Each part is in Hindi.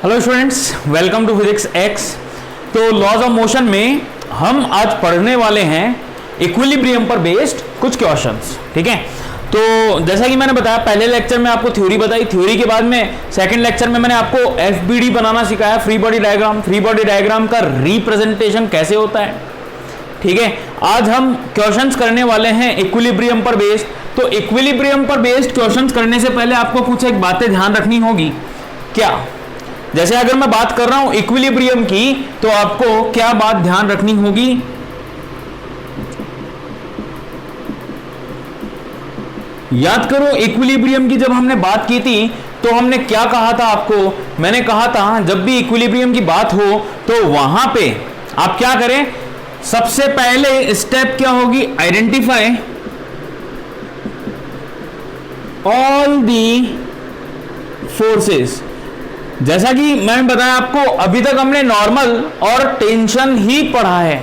Hello students, welcome to physics X. तो लॉज ऑफ मोशन में हम आज पढ़ने वाले हैं इक्विलिब्रियम पर बेस्ड कुछ क्वेश्चंस। ठीक है, तो जैसा कि मैंने बताया पहले लेक्चर में आपको थ्योरी बताई, थ्योरी के बाद में सेकंड लेक्चर में मैंने आपको एफबीडी बनाना सिखाया, free body diagram. Free body diagram का रिप्रेजेंटेशन कैसे होता है। ठीक है, आज हम क्वेश्चंस करने वाले हैं इक्विलिब्रियम पर बेस्ड। तो इक्विलिब्रियम पर बेस्ड क्वेश्चंस करने से पहले आपको कुछ एक बातें ध्यान रखनी होगी। क्या? जैसे अगर मैं बात कर रहा हूं इक्विलिब्रियम की, तो आपको क्या बात ध्यान रखनी होगी? याद करो, इक्विलिब्रियम की जब हमने बात की थी तो हमने क्या कहा था आपको? मैंने कहा था जब भी इक्विलिब्रियम की बात हो तो वहां पे आप क्या करें? सबसे पहले स्टेप क्या होगी? Identify all the forces. जैसा कि मैंने बताया आपको, अभी तक हमने नॉर्मल और टेंशन ही पढ़ा है,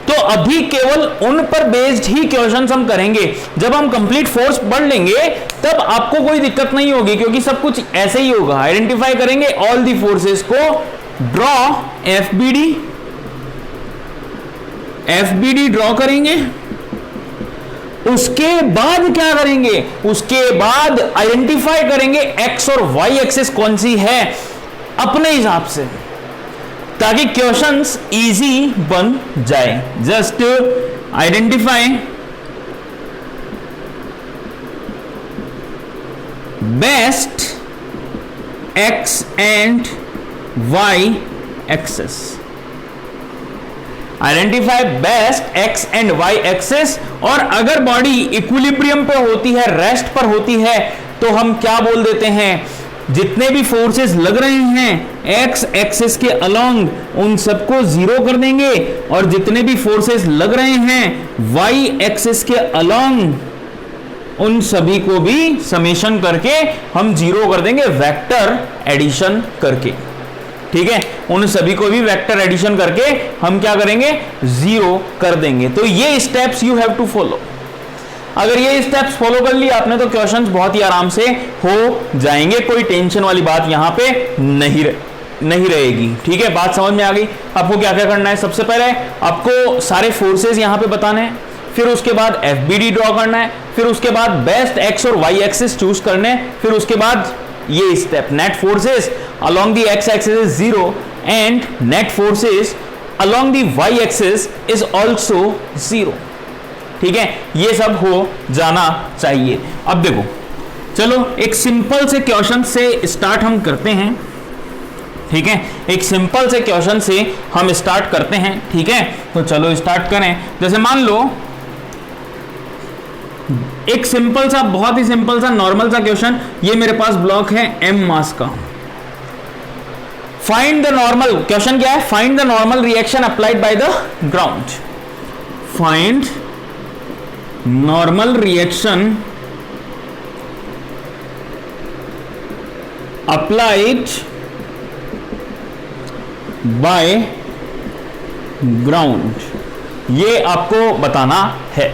तो अभी केवल उन पर बेस्ड ही क्वेश्चंस हम करेंगे। जब हम कंप्लीट फोर्स पढ़ लेंगे तब आपको कोई दिक्कत नहीं होगी, क्योंकि सब कुछ ऐसे ही होगा। आइडेंटिफाई करेंगे ऑल दी फोर्सेस को, ड्रॉ एफबीडी ड्रॉ करेंगे। उसके बाद क्या करेंगे? उसके बाद आइडेंटिफाई करेंगे एक्स और वाई एक्सिस कौन सी है अपने हिसाब से, ताकि क्वेश्चंस इजी बन जाए। Just identify best X and Y axis. Identify best X and Y axis. और अगर बॉडी इक्विलिब्रियम पे होती है, रेस्ट पर होती है, तो हम क्या बोल देते हैं? जितने भी फोर्सेस लग रहे हैं एक्स एक्सिस के अलोंग, उन सबको जीरो कर देंगे, और जितने भी फोर्सेस लग रहे हैं वाई एक्सिस के अलोंग, उन सभी को भी समेशन करके हम जीरो कर देंगे, वेक्टर एडिशन करके। ठीक है, उन सभी को भी वेक्टर एडिशन करके हम क्या करेंगे? जीरो कर देंगे। तो ये steps you have to follow. अगर ये स्टेप्स फॉलो कर लिया आपने तो क्वेश्चंस बहुत ही आराम से हो जाएंगे, कोई टेंशन वाली बात यहां पे नहीं रहेगी। ठीक है, बात समझ में आ गई? आपको क्या क्या करना है? सबसे पहले आपको सारे फोर्सेस यहां पे बताने हैं, फिर उसके बाद एफबीडी ड्रॉ करना है, फिर उसके बाद बेस्ट एक्स और वाई एक्सिस चूज करने हैं, फिर उसके बाद ये step net forces along the x axis is 0 and net forces along the y axis is also 0। ठीक है, ये सब हो जाना चाहिए। अब देखो, चलो एक सिंपल से क्वेश्चन से स्टार्ट हम करते हैं। ठीक है, एक सिंपल से क्वेश्चन से हम स्टार्ट करते हैं। ठीक है, तो चलो स्टार्ट करें। जैसे मान लो एक सिंपल सा, बहुत ही सिंपल सा नॉर्मल सा क्वेश्चन, ये मेरे पास ब्लॉक है m मास का। फाइंड द नॉर्मल, क्वेश्चन क्या है? Find the normal reaction applied by the ground. Find normal reaction applied by ground, ये आपको बताना है।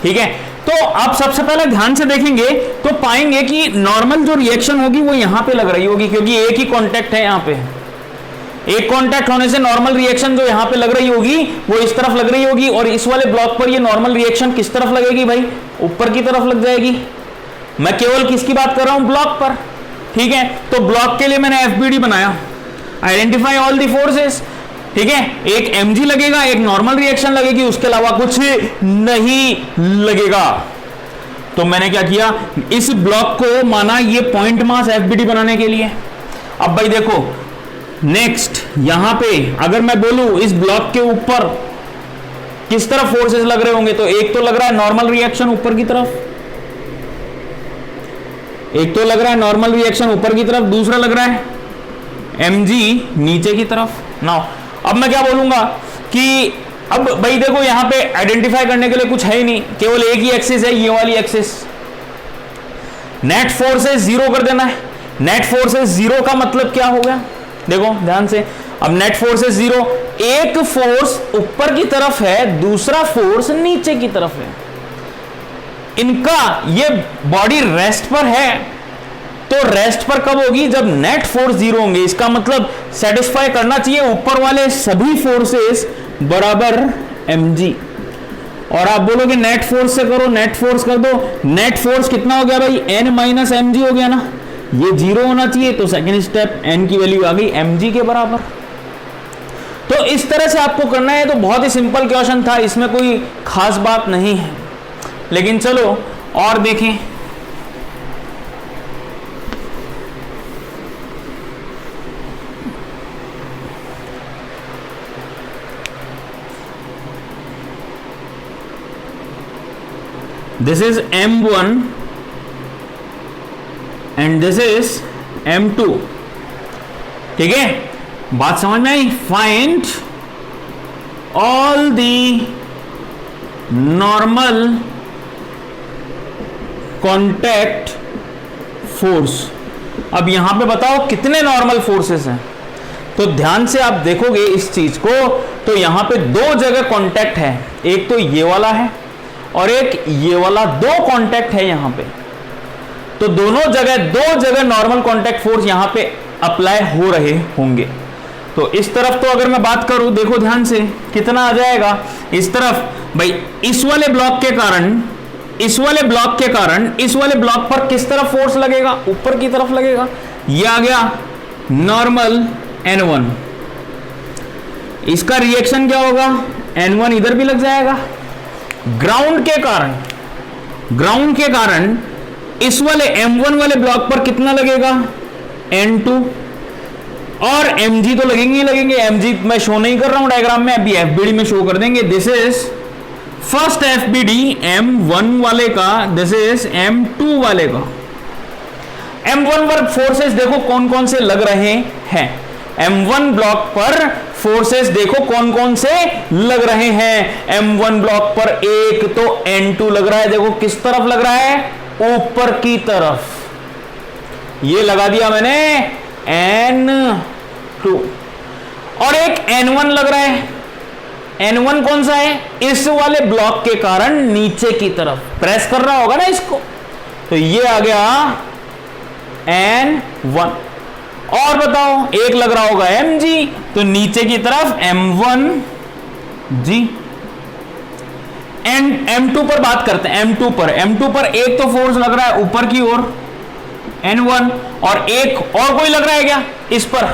ठीक है, तो आप सबसे पहले ध्यान से देखेंगे तो पाएंगे कि नॉर्मल जो रिएक्शन होगी वो यहां पे लग रही होगी, क्योंकि एक ही कांटेक्ट है। यहां पे एक कांटेक्ट होने से नॉर्मल रिएक्शन जो यहां पे लग रही होगी वो इस तरफ लग रही होगी, और इस वाले ब्लॉक पर ये नॉर्मल रिएक्शन किस तरफ लगेगी भाई? ऊपर की तरफ लग जाएगी। मैं केवल किसकी बात कर रहा हूं? ब्लॉक पर। ठीक है, तो ब्लॉक के लिए मैंने एफबीडी बनाया, आइडेंटिफाई ऑल दी फोर्सेस। ठीक है, एक mg लगेगा, एक नॉर्मल रिएक्शन लगेगी, उसके अलावा कुछ नहीं लगेगा। तो मैंने क्या किया? इस ब्लॉक को माना ये पॉइंट मास एफबीडी बनाने के लिए। अब भाई देखो, नेक्स्ट यहां पे अगर मैं बोलूं इस ब्लॉक के ऊपर किस तरफ फोर्सेस लग रहे होंगे, तो एक तो लग रहा है नॉर्मल रिएक्शन ऊपर की तरफ, एक तो लग रहा है नॉर्मल रिएक्शन ऊपर की तरफ, दूसरा लग रहा है mg नीचे की तरफ। नाउ अब मैं क्या बोलूंगा कि अब भाई देखो, यहां पे आइडेंटिफाई करने के लिए कुछ है ही नहीं, केवल एक ही एक्सिस है, ये वाली एक्सिस। नेट फोर्सेस जीरो कर देना है। नेट फोर्सेस जीरो का मतलब क्या हो गया? देखो ध्यान से, अब नेट फोर्सेस जीरो, एक फोर्स ऊपर की तरफ है, दूसरा फोर्स नीचे की तरफ है। इनका ये बॉडी रेस्ट पर है, तो रेस्ट पर कब होगी? जब नेट फोर्स जीरो होंगे। इसका मतलब सेटिस्फाई करना चाहिए ऊपर वाले सभी फोर्सेस बराबर mg। और आप बोलोगे नेट फोर्स से करो, नेट फोर्स कर दो। नेट फोर्स कितना हो गया भाई? n माइनस mg हो गया ना, ये जीरो होना चाहिए। तो सेकेंड स्टेप n की वैल्यू आ गई mg के बराबर। तो इस तरह से आपको करना है। तो बहुत ही सिंपल क्वेश्चन था, इसमें कोई खास बात नहीं है। लेकिन चलो और देखें। This is m1 and this is m2। ठीक है, बात समझ में आई? Find all the normal contact force. अब यहां पे बताओ कितने नॉर्मल फोर्सेस हैं। तो ध्यान से आप देखोगे इस चीज को, तो यहां पे दो जगह कॉन्टैक्ट है, एक तो ये वाला है और एक ये वाला, दो कॉन्टैक्ट है यहां पे। तो दोनों जगह, दो जगह नॉर्मल कॉन्टैक्ट फोर्स यहां पे अप्लाई हो रहे होंगे। तो इस तरफ तो अगर मैं बात करूं, देखो ध्यान से कितना आ जाएगा इस तरफ भाई। इस वाले ब्लॉक के कारण, इस वाले ब्लॉक के कारण, इस वाले ब्लॉक पर किस तरफ फोर्स लगेगा? ऊपर की तरफ लगेगा। ये आ गया नॉर्मल N1। इसका रिएक्शन क्या होगा? N1 इधर भी लग जाएगा। ग्राउंड के कारण, ग्राउंड के कारण इस वाले M1 वाले ब्लॉक पर कितना लगेगा? N2। और mg तो लगेंगे ही लगेंगे। mg मैं शो नहीं कर रहा हूं डायग्राम में, अभी FBD में शो कर देंगे। This is first FBD M1 वाले का, दिस इज M2 वाले का। M1 पर फोर्सेस देखो कौन कौन से लग रहे हैं। M1 ब्लॉक पर फोर्सेस देखो कौन कौन से लग रहे हैं। M1 ब्लॉक पर एक तो N2 लग रहा है, देखो किस तरफ लग रहा है? ऊपर की तरफ। ये लगा दिया मैंने N2। और एक N1 लग रहा है। N1 कौन सा है? इस वाले ब्लॉक के कारण नीचे की तरफ प्रेस कर रहा होगा ना इसको, तो ये आ गया N1। और बताओ, एक लग रहा होगा mg, तो नीचे की तरफ m1g। एंड m2 पर बात करते हैं। m2 पर एक तो फोर्स लग रहा है ऊपर की ओर N1, और एक और कोई लग रहा है क्या इस पर?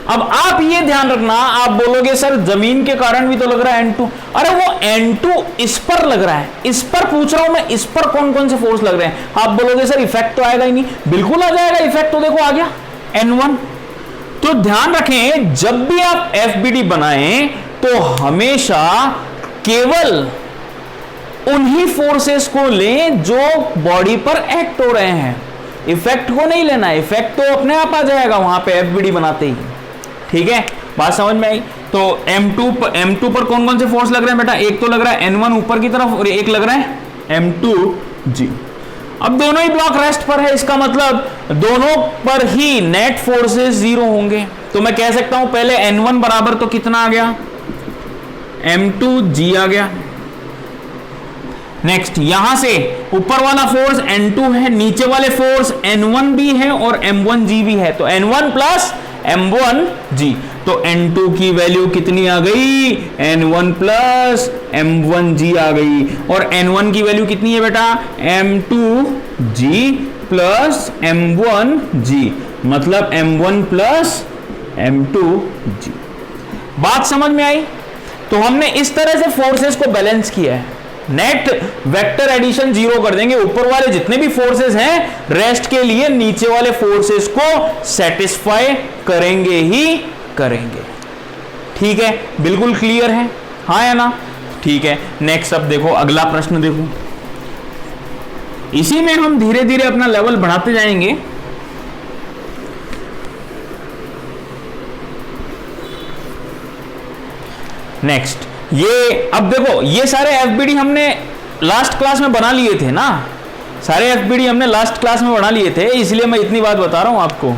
अब आप ये ध्यान रखना, आप बोलोगे सर जमीन के कारण भी तो लग रहा है N2। अरे वो N2 इस पर लग रहा है, इस पर पूछ रहा हूं मैं, इस पर कौन कौन से फोर्स लग रहे हैं। आप बोलोगे सर इफेक्ट तो आएगा ही नहीं। बिल्कुल आ जाएगा इफेक्ट, तो देखो आ गया N1। तो ध्यान रखें, जब भी आप FBD बनाएं तो हमेशा केवल उन्हीं फोर्सेस को लें जो बॉडी पर एक्ट हो रहे हैं, इफेक्ट को नहीं लेना। इफेक्ट तो अपने आप आ जाएगा वहां पे FBD बनाते ही। ठीक है, बात समझ में आई? तो M2 पर कौन कौन से फोर्स लग रहे हैं बेटा? एक तो लग रहा है N1 ऊपर की तरफ और एक लग रहा है M2g। अब दोनों ही ब्लॉक रेस्ट पर है, इसका मतलब दोनों पर ही नेट फोर्सेस जीरो होंगे। तो मैं कह सकता हूं पहले N1 बराबर तो कितना आ गया? M2g आ गया। नेक्स्ट, यहां से ऊपर वाला फोर्स N2 है, नीचे वाले फोर्स N1 भी है और M1g भी है, तो N1 प्लस M1g। तो N2 की वैल्यू कितनी आ गई? N1 प्लस M1g आ गई। और N1 की वैल्यू कितनी है बेटा? M2g प्लस M1g, मतलब M1 प्लस M2g। बात समझ में आई? तो हमने इस तरह से फोर्सेस को बैलेंस किया है। नेट वेक्टर एडिशन जीरो कर देंगे, ऊपर वाले जितने भी फोर्सेस हैं रेस्ट के लिए नीचे वाले फोर्सेस को सेटिस्फाई करेंगे ही करेंगे। ठीक है, बिल्कुल क्लियर है, हाँ या ना? ठीक है, नेक्स्ट अब देखो अगला प्रश्न देखो। इसी में हम धीरे धीरे अपना लेवल बढ़ाते जाएंगे। नेक्स्ट, ये अब देखो, ये सारे FBD हमने लास्ट क्लास में बना लिए थे ना, सारे FBD हमने लास्ट क्लास में बना लिए थे, इसलिए मैं इतनी बात बता रहा हूं आपको।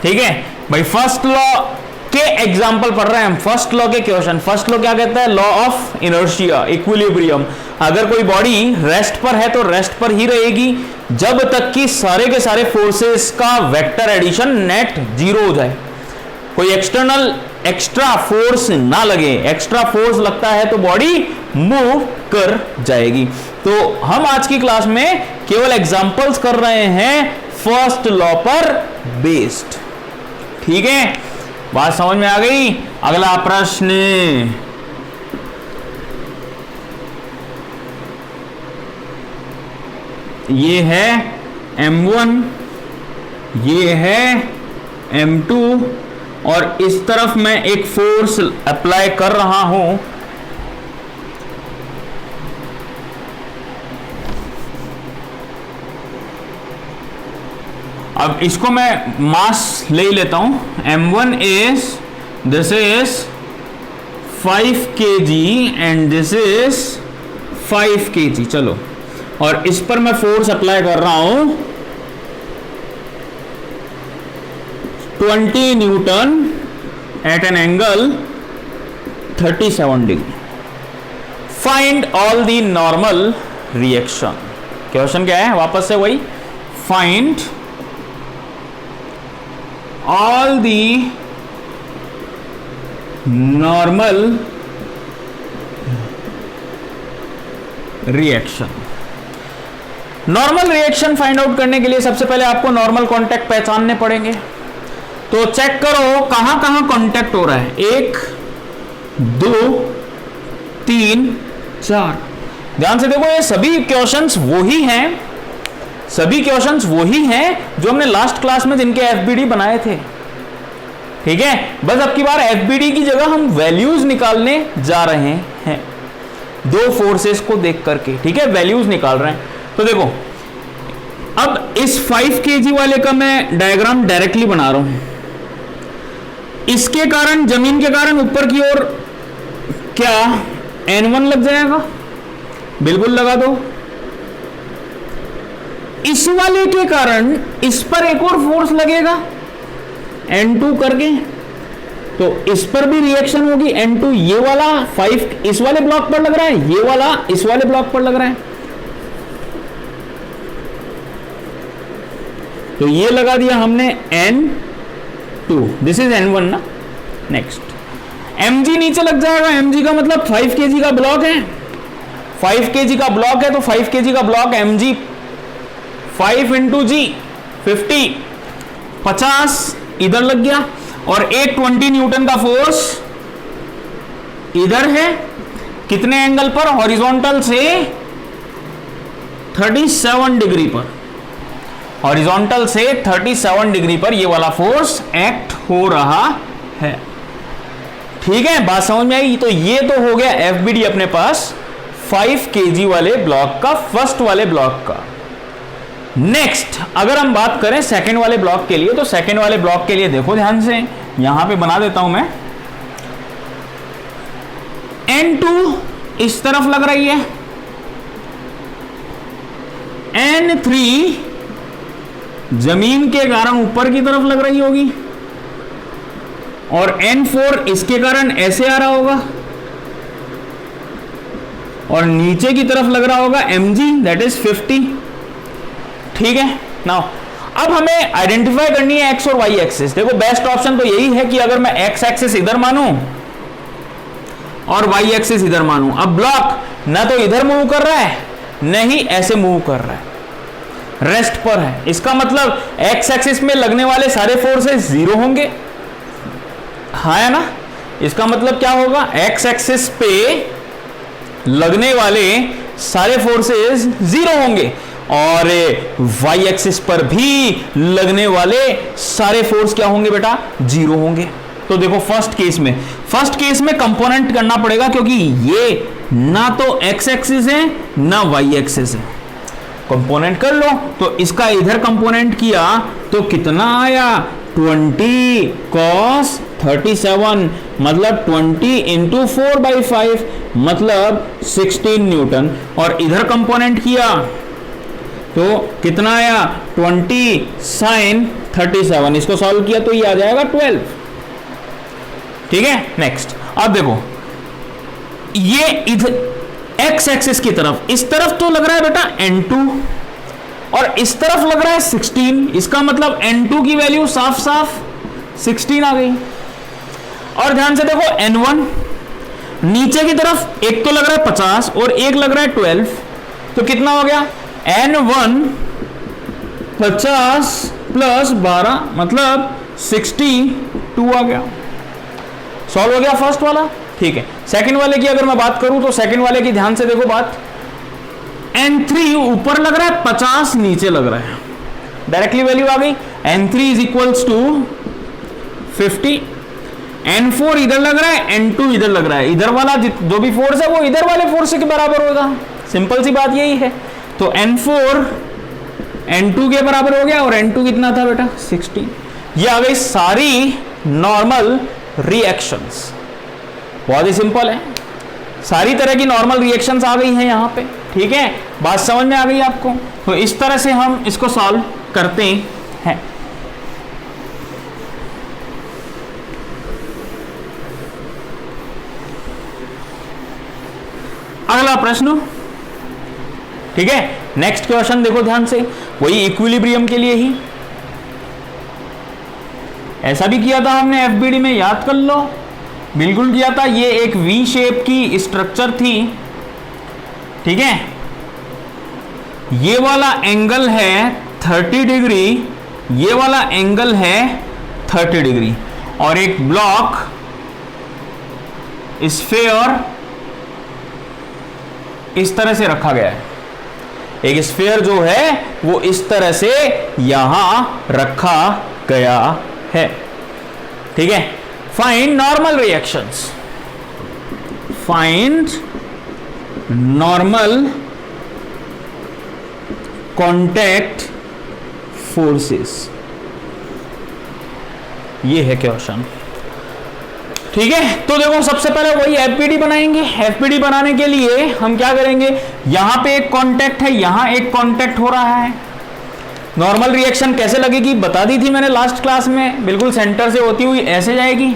ठीक है भाई, फर्स्ट लॉ के एग्जाम्पल पढ़ रहे हैं हम, फर्स्ट लॉ के क्वेश्चन। फर्स्ट लॉ क्या कहता है? Law of inertia, equilibrium. अगर कोई बॉडी रेस्ट पर है तो रेस्ट पर ही रहेगी जब तक कि सारे के सारे फोर्सेस का वेक्टर एडिशन नेट 0 हो जाए, कोई एक्सटर्नल एक्स्ट्रा फोर्स ना लगे। एक्स्ट्रा फोर्स लगता है तो बॉडी मूव कर जाएगी। तो हम आज की क्लास में केवल एग्जांपल्स कर रहे हैं फर्स्ट लॉ पर बेस्ड। ठीक है, बात समझ में आ गई। अगला प्रश्न, ये है M1, ये है M2 और इस तरफ मैं एक फोर्स अप्लाई कर रहा हूं। अब इसको मैं मास ले लेता हूं। M1 is, this is 5 kg and this is 5 kg। चलो, और इस पर मैं फोर्स अप्लाई कर रहा हूं 20 newton at an angle 37 degree. Find all the normal reaction. Question क्या है, वापस से वही, find all the normal reaction। Normal reaction find out करने के लिए सबसे पहले आपको नॉर्मल कांटेक्ट पहचानने पड़ेंगे। तो चेक करो कहां कहां कांटेक्ट हो रहा है। 1 2 3 4। ध्यान से देखो, ये सभी क्वेश्चंस वही हैं, सभी क्वेश्चंस वही हैं जो हमने लास्ट क्लास में जिनके एफबीडी बनाए थे। ठीक है, बस अब की बार एफबीडी की जगह हम वैल्यूज निकालने जा रहे हैं, दो फोर्सेस को देख करके। ठीक है, वैल्यूज निकाल रहे हैं। तो देखो, अब इस 5 kg वाले का मैं डायग्राम डायरेक्टली बना रहा हूं। इसके कारण, जमीन के कारण ऊपर की ओर क्या N1 लग जाएगा? बिल्कुल लगा दो। इस वाले के कारण इस पर एक और फोर्स लगेगा N2 करके, तो इस पर भी रिएक्शन होगी N2। ये वाला 5 इस वाले ब्लॉक पर लग रहा है, ये वाला इस वाले ब्लॉक पर लग रहा है, तो ये लगा दिया हमने N2, दिस इज N1 ना। नेक्स्ट mg नीचे लग जाएगा। mg का मतलब 5 kg का ब्लॉक है, 5 kg का ब्लॉक है तो 5 kg का ब्लॉक mg 5 इंटू जी 50 इधर लग गया, और एक 20 न्यूटन का फोर्स इधर है। कितने एंगल पर? हॉरिजॉन्टल से 37 डिग्री पर, हॉरिजॉन्टल से 37 डिग्री पर ये वाला फोर्स एक्ट हो रहा है। ठीक है, बात समझ में आई। तो ये तो हो गया एफबीडी अपने पास 5 kg वाले ब्लॉक का, फर्स्ट वाले ब्लॉक का। नेक्स्ट अगर हम बात करें सेकंड वाले ब्लॉक के लिए, तो सेकंड वाले ब्लॉक के लिए देखो ध्यान से, यहां पे बना देता हूं मैं। N2 इस तरफ लग रही है, N3 जमीन के कारण ऊपर की तरफ लग रही होगी, और N4 इसके कारण ऐसे आ रहा होगा, और नीचे की तरफ लग रहा होगा mg, दैट इज 50। ठीक है, नाउ अब हमें आइडेंटिफाई करनी है एक्स और वाई एक्सिस। देखो, बेस्ट ऑप्शन तो यही है कि अगर मैं एक्स एक्सिस इधर मानूं और वाई एक्सिस इधर मानूं। अब ब्लॉक ना तो इधर मूव कर रहा है, नहीं ऐसे मूव कर रहा है, रेस्ट पर है। इसका मतलब एक्स एक्सिस में लगने वाले सारे फोर्सेस 0 होंगे, हाँ है ना। इसका मतलब क्या होगा, एक्स एक्सिस पे लगने वाले सारे फोर्सेस 0 होंगे, और वाई एक्सिस पर भी लगने वाले सारे फोर्स क्या होंगे बेटा, 0 होंगे। तो देखो फर्स्ट केस में कंपोनेंट करना पड़ेगा, क्योंकि ये ना तो एक्स एक्सिस है ना वाई एक्सिस है। कंपोनेंट कर लो, तो इसका इधर कंपोनेंट किया तो कितना आया, 20 cos 37, मतलब 20 इंटू 4/5, मतलब 16 न्यूटन। और इधर कंपोनेंट किया तो कितना आया, 20 sin 37। इसको सॉल्व किया तो ये आ जाएगा 12। ठीक है, नेक्स्ट अब देखो, ये इधर एक्स एक्सिस की तरफ, इस तरफ तो लग रहा है बेटा N2 और इस तरफ लग रहा है 16, इसका मतलब N2 की वैल्यू साफ साफ 16 आ गई। और ध्यान से देखो N1 नीचे की तरफ एक तो लग रहा है 50 और एक लग रहा है 12, तो कितना हो गया N1 50 प्लस 12 मतलब 62 आ गया। सॉल्व हो गया फर्स्ट वाला, ठीक है। सेकंड वाले की अगर मैं बात करूं तो सेकंड वाले की ध्यान से देखो बात, N3 ऊपर लग रहा है 50 नीचे लग रहा है, डायरेक्टली वैल्यू आ गई N3 is equals to 50, N4 इधर लग रहा है N2 इधर लग रहा है, इधर वाला जो भी फोर्स है वो इधर वाले फोर्स के बराबर होगा, सिंपल सी बात यही है। तो N4 N2 के बराबर हो गया और N2 कितना था बेटा 60। ये आ गई सारी नॉर्मल रिएक्शंस, बहुत ही सिंपल है, सारी तरह की नॉर्मल रिएक्शंस आ गई हैं यहां पे, ठीक है। बात समझ में आ गई आपको? तो इस तरह से हम इसको सॉल्व करते हैं। अगला प्रश्न, ठीक है। नेक्स्ट क्वेश्चन देखो ध्यान से, वही इक्विलिब्रियम के लिए ही, ऐसा भी किया था हमने एफबीडी में, याद कर लो, बिल्कुल किया था। ये एक वी शेप की स्ट्रक्चर थी, ठीक है। ये वाला एंगल है 30 डिग्री, ये वाला एंगल है 30 डिग्री, और एक ब्लॉक स्फीयर इस तरह से रखा गया है, एक स्फीयर जो है वो इस तरह से यहां रखा गया है, ठीक है। Find normal reactions, find normal contact forces, ये है क्वेश्चन, ठीक है। तो देखो सबसे पहले वही एफपीडी बनाएंगे। एफपीडी बनाने के लिए हम क्या करेंगे, यहां पे एक कांटेक्ट है, यहां एक कांटेक्ट हो रहा है। नॉर्मल रिएक्शन कैसे लगेगी बता दी थी मैंने लास्ट क्लास में, बिल्कुल सेंटर से होती हुई ऐसे जाएगी,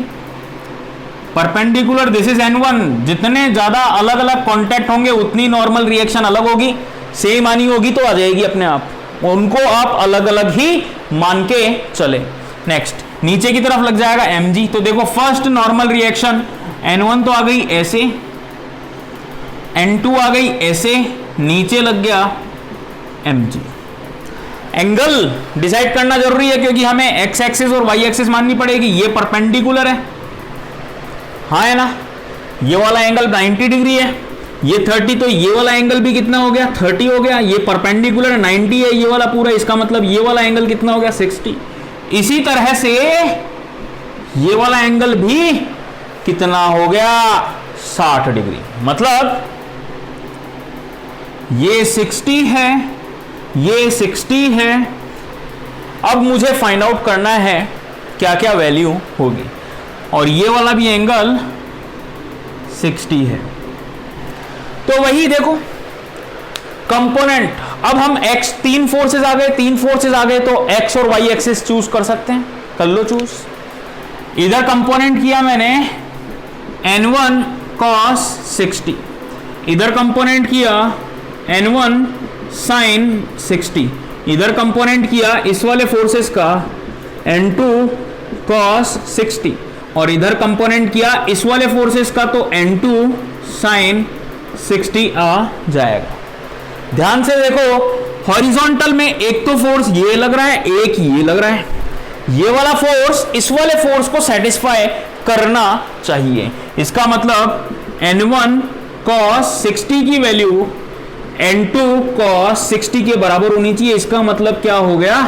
परपेंडिकुलर, दिस इज N1, जितने ज्यादा अलग अलग कांटेक्ट होंगे उतनी नॉर्मल रिएक्शन अलग होगी, सेम आनी होगी तो आ जाएगी अपने आप, उनको आप अलग अलग ही मान के चले। नेक्स्ट नीचे की तरफ लग जाएगा mg, तो देखो फर्स्ट नॉर्मल रिएक्शन N1 तो आ गई ऐसे, N2 आ गई ऐसे, नीचे लग गया mg। एंगल डिसाइड करना जरूरी है क्योंकि हमें x एक्सिस और y एक्सिस माननी पड़ेगी, ये परपेंडिकुलर है, हाँ है ना, ये वाला एंगल 90 डिग्री है, ये 30, तो ये वाला एंगल भी कितना हो गया 30 हो गया, ये परपेंडिकुलर 90 है ये वाला पूरा, इसका मतलब ये वाला एंगल कितना हो गया 60। इसी तरह से ये वाला एंगल भी कितना हो गया 60 डिग्री, मतलब ये 60 है, ये 60 है। अब मुझे फाइंड आउट करना है क्या क्या वैल्यू होगी, और ये वाला भी एंगल 60 है। तो वही देखो कंपोनेंट, अब हम x, तीन फोर्सेस आ गए, तो x और y एक्सिस चूज कर सकते हैं, कर लो चूज। इधर कंपोनेंट किया मैंने N1 cos 60, इधर कंपोनेंट किया N1 sin 60, इधर कंपोनेंट किया इस वाले फोर्सेस का N2 cos 60, और इधर कंपोनेंट किया इस वाले फोर्सेस का, तो N2 sin 60 आ जाएगा। ध्यान से देखो हॉरिजॉन्टल में एक तो फोर्स ये लग रहा है, एक ये लग रहा है, ये वाला फोर्स इस वाले फोर्स को सेटिस्फाई करना चाहिए, इसका मतलब N1 cos 60 की वैल्यू N2 cos 60 के बराबर होनी चाहिए, इसका मतलब क्या हो गया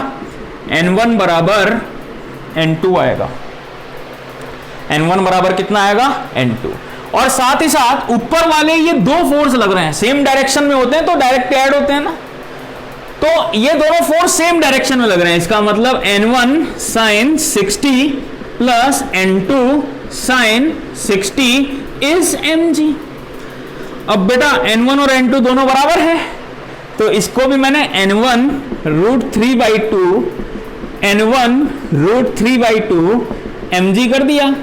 N1 बराबर N2 आएगा, N1 बराबर कितना आएगा N2। और साथ ही साथ ऊपर वाले ये दो फोर्स लग रहे हैं, सेम डायरेक्शन में होते हैं तो डायरेक्ट ऐड होते हैं ना, तो ये दोनों फोर्स सेम डायरेक्शन में लग रहे हैं, इसका मतलब N1 sin 60 plus N2 sin 60 is mg। अब बेटा N1 और N2 दोनों बराबर है, तो इसको भी मैंने N1 √3/2 N1 √3/2 mg कर दिया।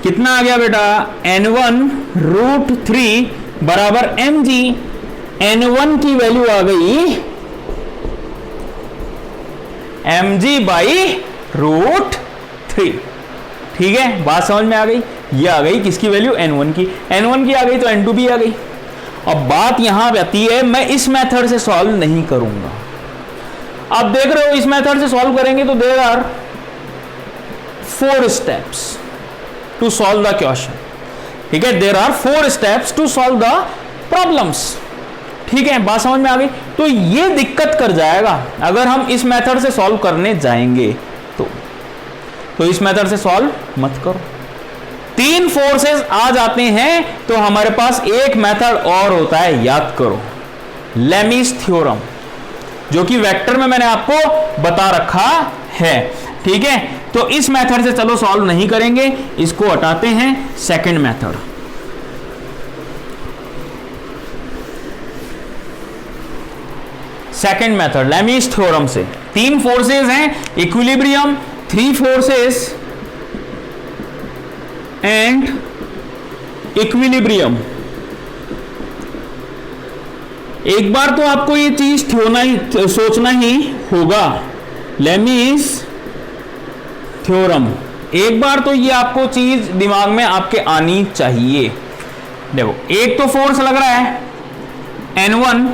कितना आ गया बेटा N1 √3 बराबर mg, n1 की वैल्यू आ गई mg बाई रूट 3। ठीक है, बात समझ में आ गई। ये आ गई किसकी वैल्यू, n1 की। n1 की आ गई तो n2 भी आ गई। अब बात यहां आती है, मैं इस मेथड से सॉल्व नहीं करूंगा। अब देख रहे हो इस मेथड से सॉल्व करेंगे तो there are 4 steps to solve the question. ठीक है, there are 4 steps to solve the problems. ठीक है, बात समझ में आ गई। तो ये दिक्कत कर जाएगा अगर हम इस मेथड से सॉल्व करने जाएंगे तो इस मेथड से सॉल्व मत करो। 3 फोर्सेस आ जाते हैं तो हमारे पास एक मेथड और होता है, याद करो, लेमीज थ्योरम, जो कि वेक्टर में मैंने आपको बता रखा है। ठीक है, तो इस मेथड से चलो सॉल्व नहीं करेंगे, इसको हटाते हैं। Second method, second method Lami's theorem से 3 फोर्सेस हैं, इक्विलिब्रियम, 3 फोर्सेस एंड इक्विलिब्रियम। एक बार तो आपको ये चीज सोचना ही होगा, लेमीज थ्योरम, एक बार तो ये आपको चीज दिमाग में आपके आनी चाहिए। देखो, एक तो फोर्स लग रहा है N1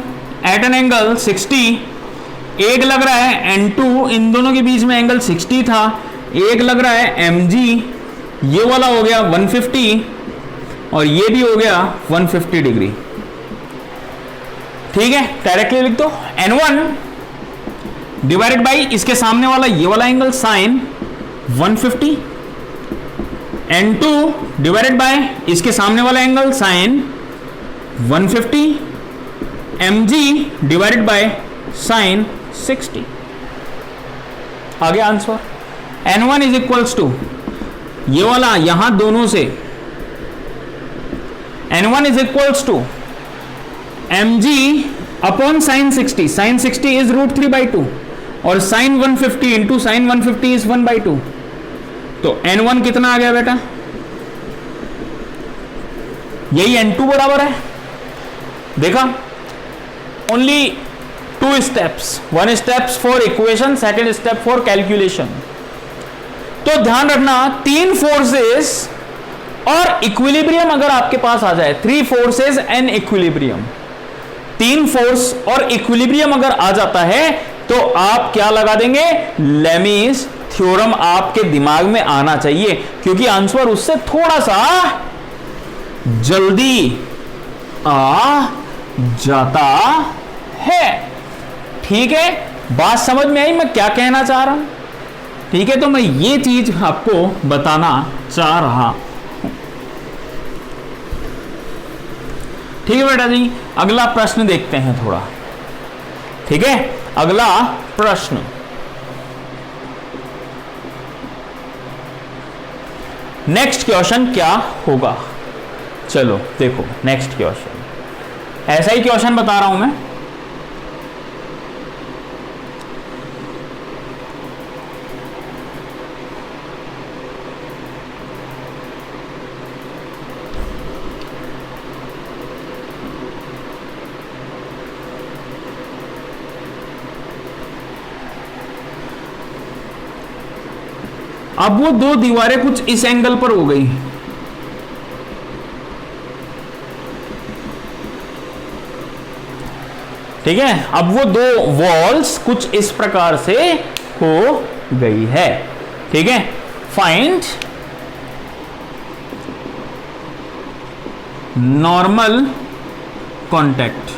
एट एन एंगल 60, एक लग रहा है N2, इन दोनों के बीच में एंगल 60 था, एक लग रहा है mg, ये वाला हो गया 150 और ये भी हो गया 150 डिग्री। ठीक है, डायरेक्टली लिख दो, N1 डिवाइडेड बाई इसके सामने वाला ये वाला angle sine 150, N2 divided by इसके सामने वाला angle sine 150, mg divided by sine 60। आगे answer N1 is equals to ये वाला यहां दोनों से, N1 is equals to mg upon sine 60, sine 60 is √3/2 और साइन 150 इंटू साइन 150 इज 1/2। तो N1 कितना आ गया बेटा, यही N2 बराबर है। देखा, only 2 steps, 1 steps for equation, second step for calculation. तो ध्यान रखना, 3 फोर्सेस और इक्विलिब्रियम अगर आपके पास आ जाए, 3 फोर्सेस एंड इक्विलिब्रियम, 3 फोर्स और इक्विलिब्रियम अगर आ जाता है तो आप क्या लगा देंगे, लेमीज थ्योरम आपके दिमाग में आना चाहिए, क्योंकि आंसर उससे थोड़ा सा जल्दी आ जाता है। ठीक है, बात समझ में आई मैं क्या कहना चाह रहा हूं। ठीक है, तो मैं ये चीज आपको बताना चाह रहा हूं। ठीक है बेटा जी, अगला प्रश्न देखते हैं थोड़ा। ठीक है, अगला प्रश्न, नेक्स्ट क्वेश्चन क्या होगा, चलो देखो नेक्स्ट क्वेश्चन, ऐसा ही क्वेश्चन बता रहा हूं मैं। अब वो 2 दीवारें कुछ इस एंगल पर हो गई, ठीक है। अब वो 2 वॉल्स कुछ इस प्रकार से हो गई है, ठीक है। Find normal contact.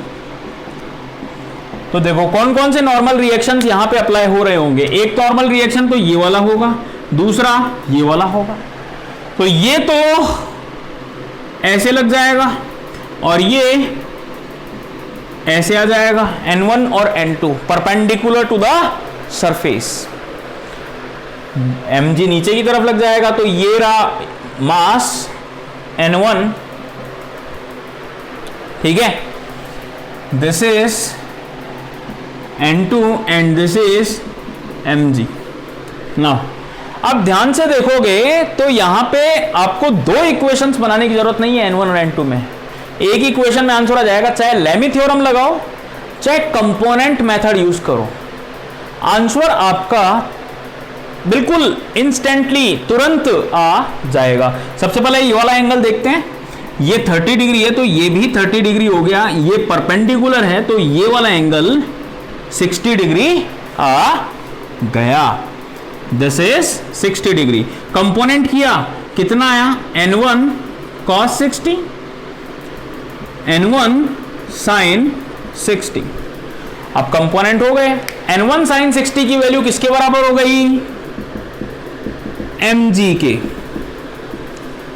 तो देखो कौन कौन से नॉर्मल रिएक्शंस यहां पे अप्लाई हो रहे होंगे। एक नॉर्मल रिएक्शन तो ये वाला होगा, दूसरा ये वाला होगा। तो ये तो ऐसे लग जाएगा और ये ऐसे आ जाएगा, N1 और N2 perpendicular to the surface. mg नीचे की तरफ लग जाएगा, तो ये रहा मास N1, ठीक है। This is N2 and this is mg। Now अब ध्यान से देखोगे तो यहां पे आपको 2 इक्वेशंस बनाने की जरूरत नहीं है N1 और N2 में, एक ही क्वेश्चन में आंसर आ जाएगा, चाहे लेमी थ्योरम लगाओ चाहे कंपोनेंट मेथड यूज करो, आंसर आपका बिल्कुल इंस्टेंटली तुरंत आ जाएगा। सबसे पहले ये वाला एंगल देखते हैं, ये 30 डिग्री है तो ये भी 30 डिग्री हो गया, ये परपेंडिकुलर है तो ये वाला एंगल 60 डिग्री आ गया, दिस इज 60 डिग्री। कंपोनेंट किया कितना आया, n1 cos 60 n1 sin 60। अब कंपोनेंट हो गए, n1 sin 60 की वैल्यू किसके बराबर हो गई, mg के,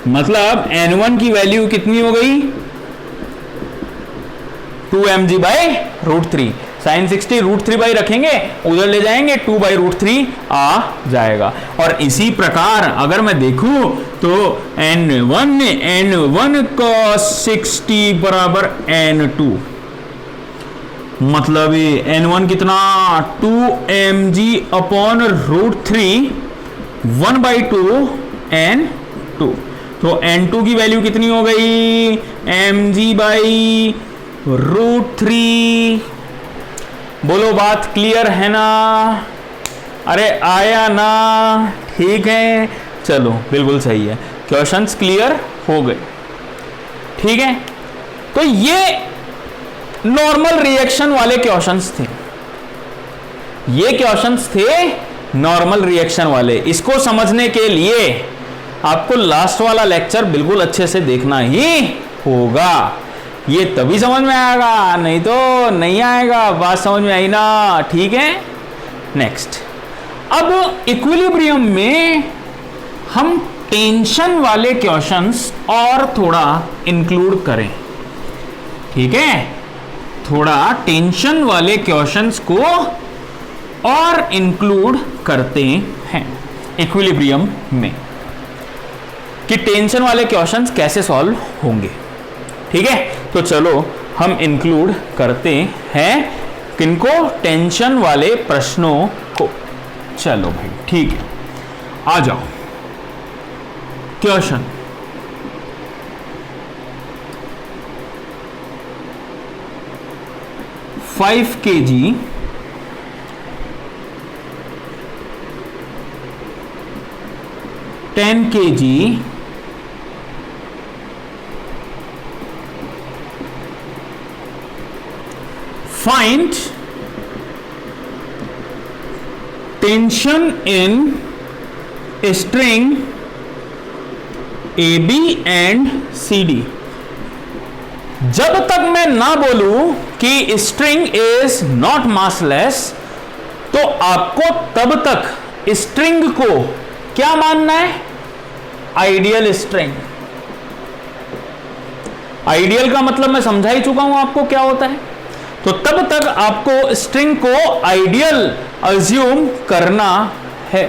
मतलब n1 की वैल्यू कितनी हो गई 2mg by root 3। Sine 60 root 3 by रखेंगे, उधर ले जाएंगे 2 बाई रूट 3 आ जाएगा। और इसी प्रकार अगर मैं देखूं तो n1 cos 60 बराबर n2, मतलब ये n1 कितना 2mg अपॉन रूट 3 1/2 n2, तो n2 की वैल्यू कितनी हो गई mg बाई रूट 3। बोलो बात क्लियर है ना, अरे आया ना, ठीक है, चलो बिल्कुल सही है, क्वेश्चंस क्लियर हो गए, ठीक है। तो ये नॉर्मल रिएक्शन वाले क्वेश्चंस थे, ये क्वेश्चंस थे नॉर्मल रिएक्शन वाले। इसको समझने के लिए आपको लास्ट वाला लेक्चर बिल्कुल अच्छे से देखना ही होगा, ये तभी समझ में आएगा, नहीं तो नहीं आएगा। बात समझ में आई ना, ठीक है। नेक्स्ट, अब इक्विलिब्रियम में हम टेंशन वाले क्वेश्चंस और थोड़ा इंक्लूड करें, ठीक है, थोड़ा टेंशन वाले क्वेश्चंस को और इंक्लूड करते हैं इक्विलिब्रियम में, कि टेंशन वाले क्वेश्चंस कैसे सॉल्व होंगे, ठीक है। तो चलो हम इंक्लूड करते हैं किनको, टेंशन वाले प्रश्नों को। चलो भाई ठीक है, आ जाओ। Question, five kg 10 kg find tension in string AB and CD। जब तक मैं ना बोलूं कि स्ट्रिंग इज नॉट मासलेस, तो आपको तब तक स्ट्रिंग को क्या मानना है, आइडियल स्ट्रिंग। आइडियल का मतलब मैं समझा ही चुका हूं आपको क्या होता है, तो तब तक आपको स्ट्रिंग को आइडियल अज्यूम करना है,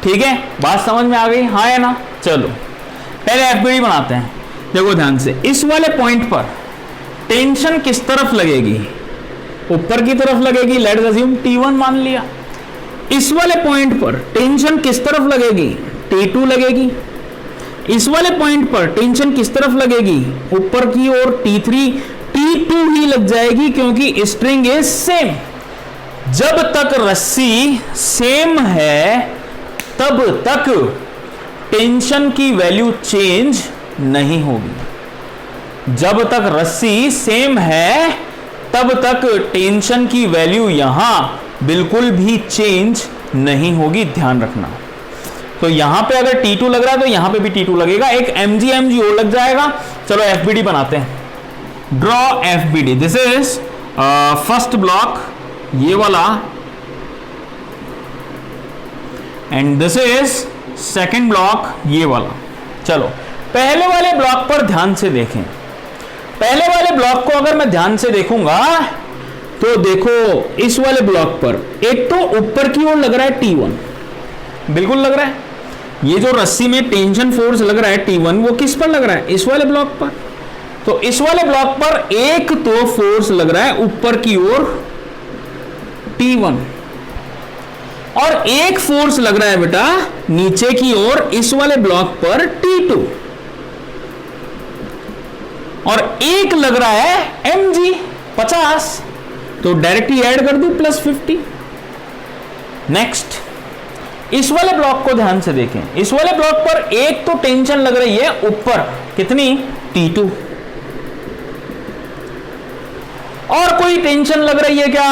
ठीक है। बात समझ में आ गई, हाँ या ना। चलो पहले एफबीडी बनाते हैं, देखो ध्यान से। इस वाले पॉइंट पर टेंशन किस तरफ लगेगी, ऊपर की तरफ लगेगी, लेट्स अज्यूम T1 मान लिया। इस वाले पॉइंट पर टेंशन किस तरफ लगेगी, T2 लगेगी। इस वाले पॉइंट पर टेंशन किस तरफ लगेगी, ऊपर की ओर T3, T2 ही लग जाएगी, क्योंकि स्ट्रिंग इज सेम। जब तक रस्सी सेम है तब तक टेंशन की वैल्यू चेंज नहीं होगी। जब तक रस्सी सेम है तब तक टेंशन की वैल्यू यहां बिल्कुल भी चेंज नहीं होगी, ध्यान रखना। तो यहां पे अगर T2 लग रहा है तो यहां पे भी T2 लगेगा, एक mg और लग जाएगा। चलो FBD बनाते हैं, draw FBD। This is first block, ये वाला, and this is second block, ये वाला। चलो पहले वाले ब्लॉक पर ध्यान से देखें। पहले वाले ब्लॉक को अगर मैं ध्यान से देखूंगा तो देखो, इस वाले ब्लॉक पर एक तो ऊपर की ओर लग रहा है T1, बिल्कुल लग रहा है। ये जो रस्सी में टेंशन फोर्स लग रहा है T1, वो किस पर लग रहा है, इस वाले ब्लॉक पर। तो इस वाले ब्लॉक पर एक तो फोर्स लग रहा है ऊपर की ओर T1, और एक फोर्स लग रहा है बेटा नीचे की ओर इस वाले ब्लॉक पर T2, और एक लग रहा है mg 50, तो डायरेक्ट ही ऐड कर दू +50। नेक्स्ट, इस वाले ब्लॉक को ध्यान से देखें। इस वाले ब्लॉक पर एक तो टेंशन लग रही है ऊपर, कितनी, T2, और कोई टेंशन लग रही है क्या,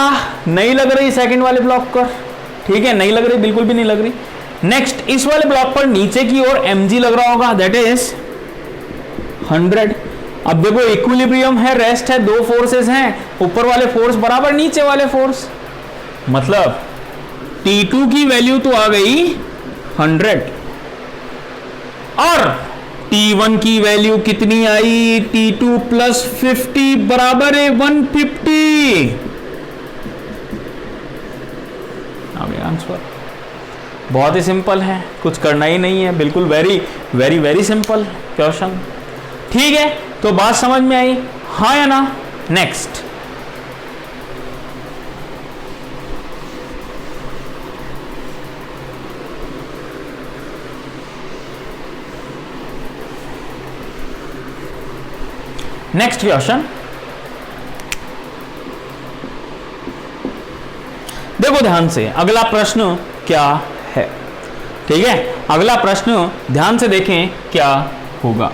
नहीं लग रही सेकंड वाले ब्लॉक पर, ठीक है, नहीं लग रही, बिल्कुल भी नहीं लग रही। नेक्स्ट, इस वाले ब्लॉक पर नीचे की ओर mg लग रहा होगा, दैट इज 100। अब देखो इक्विलिब्रियम है, रेस्ट है, दो फोर्सेस हैं, ऊपर वाले फोर्स बराबर नीचे वाले फोर्स, मतलब T2 की वैल्यू तो आ गई 100 और T1 की वैल्यू कितनी आई, T2 + 50 बराबर है 150। आंसर बहुत ही सिंपल है, कुछ करना ही नहीं है, बिल्कुल very very very simple question. ठीक है, तो बात समझ में आई, हाँ या ना। नेक्स्ट, नेक्स्ट क्वेश्चन देखो ध्यान से, अगला प्रश्न क्या है, ठीक है, अगला प्रश्न ध्यान से देखें क्या होगा।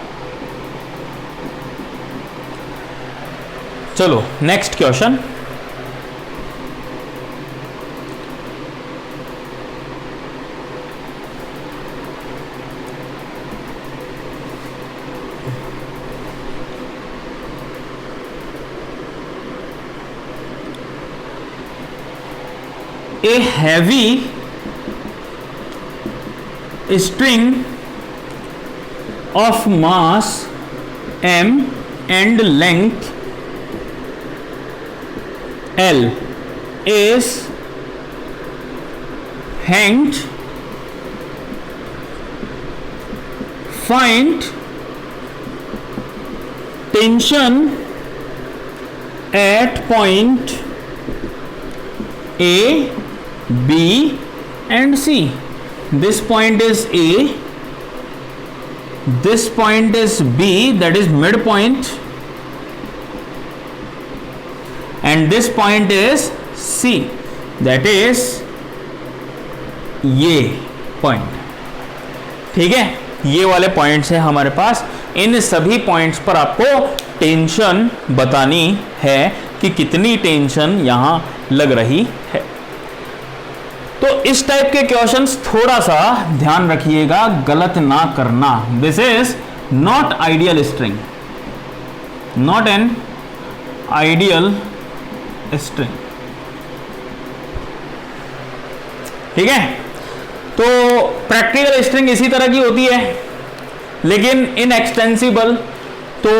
चलो next question, a heavy string of mass m and length L is hanged. Find tension at point A, B and C. This point is A, this point is B, that is midpoint, and this point is C, that is ये पॉइंट। ठीक है, ये वाले पॉइंट्स है हमारे पास, इन सभी पॉइंट्स पर आपको टेंशन बतानी है कि कितनी टेंशन यहां लग रही है। तो इस टाइप के क्वेश्चंस थोड़ा सा ध्यान रखिएगा, गलत ना करना। This is not ideal string, not an ideal string, ठीक है। तो प्रैक्टिकल स्ट्रिंग इसी तरह की होती है, लेकिन इनएक्सटेंसिबल। तो